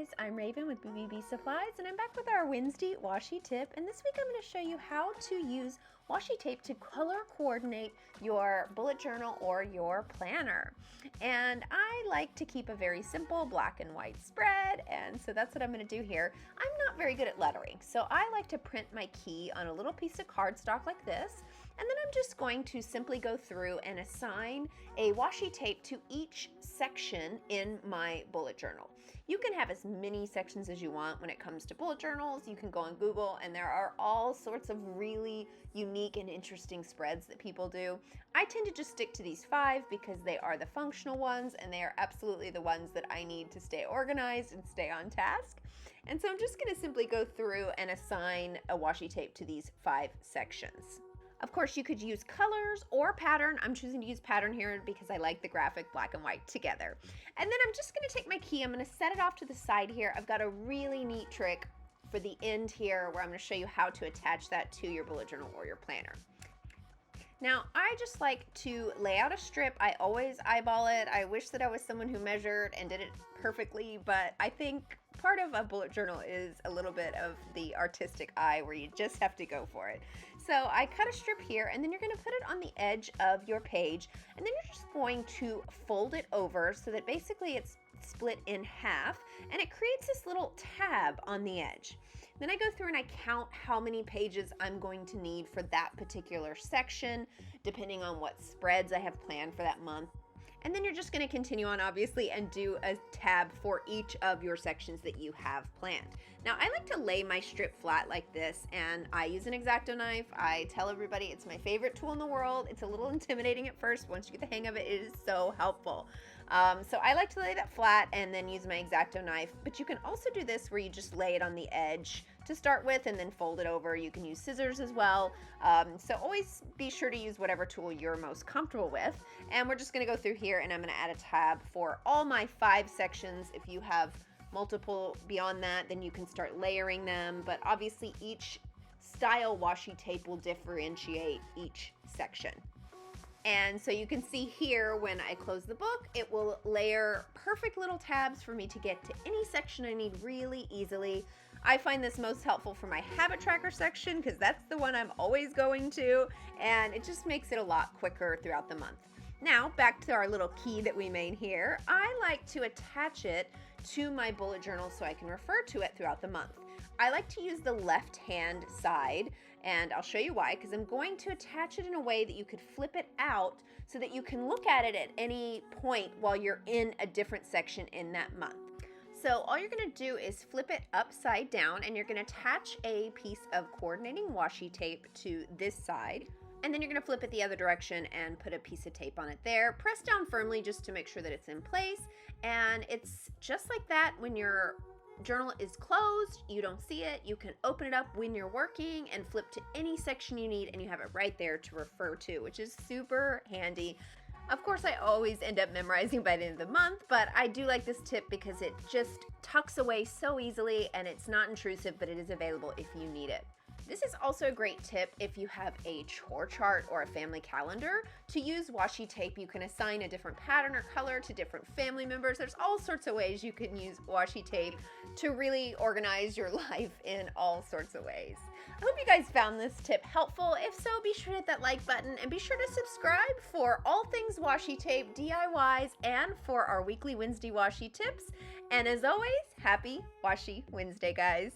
guys, I'm Raven with BBB Supplies, and I'm back with our Wednesday washi tip. And this week I'm going to show you how to use washi tape to color coordinate your bullet journal or your planner. And I like to keep a very simple black and white spread, and so that's what I'm going to do here. I'm not very good at lettering, so I like to print my key on a little piece of cardstock like this, and then I'm just going to simply go through and assign a washi tape to each section in my bullet journal. You can have as many sections as you want when it comes to bullet journals. You can go on Google and there are all sorts of really unique and interesting spreads that people do. I tend to just stick to these 5 because they are the functional ones and they are absolutely the ones that I need to stay organized and stay on task. And so I'm just going to simply go through and assign a washi tape to these 5 sections. Of course, you could use colors or pattern. I'm choosing to use pattern here because I like the graphic black and white together. And then I'm just going to take my key, I'm going to set it off to the side here. I've got a really neat trick for the end here where I'm going to show you how to attach that to your bullet journal or your planner. Now, I just like to lay out a strip. I always eyeball it. I wish that I was someone who measured and did it perfectly, but I think part of a bullet journal is a little bit of the artistic eye where you just have to go for it. So I cut a strip here, and then you're going to put it on the edge of your page, and then you're just going to fold it over so that basically it's split in half, and it creates this little tab on the edge. Then I go through and I count how many pages I'm going to need for that particular section, depending on what spreads I have planned for that month. And then you're just going to continue on, obviously, and do a tab for each of your sections that you have planned. Now, I like to lay my strip flat like this, and I use an X-Acto knife. I tell everybody it's my favorite tool in the world. It's a little intimidating at first. Once you get the hang of it, it is so helpful. So I like to lay that flat and then use my X-Acto knife, but you can also do this where you just lay it on the edge to start with and then fold it over. You can use scissors as well. So always be sure to use whatever tool you're most comfortable with. And we're just gonna go through here and I'm gonna add a tab for all my 5 sections. If you have multiple beyond that, then you can start layering them, but obviously each style washi tape will differentiate each section. And so you can see here when I close the book, it will layer perfect little tabs for me to get to any section I need really easily. I find this most helpful for my habit tracker section because that's the one I'm always going to, and it just makes it a lot quicker throughout the month. Now, back to our little key that we made here. I like to attach it to my bullet journal so I can refer to it throughout the month. I like to use the left-hand side, and I'll show you why, because I'm going to attach it in a way that you could flip it out so that you can look at it at any point while you're in a different section in that month. So all you're going to do is flip it upside down, and you're going to attach a piece of coordinating washi tape to this side. And then you're going to flip it the other direction and put a piece of tape on it there. Press down firmly just to make sure that it's in place. And it's just like that. When your journal is closed, you don't see it. You can open it up when you're working and flip to any section you need, and you have it right there to refer to, which is super handy. Of course, I always end up memorizing by the end of the month, but I do like this tip because it just tucks away so easily and it's not intrusive, but it is available if you need it. This is also a great tip if you have a chore chart or a family calendar to use washi tape. You can assign a different pattern or color to different family members. There's all sorts of ways you can use washi tape to really organize your life in all sorts of ways. I hope you guys found this tip helpful. If so, be sure to hit that like button and be sure to subscribe for all things washi tape DIYs and for our weekly Wednesday washi tips. And as always, happy Washi Wednesday, guys.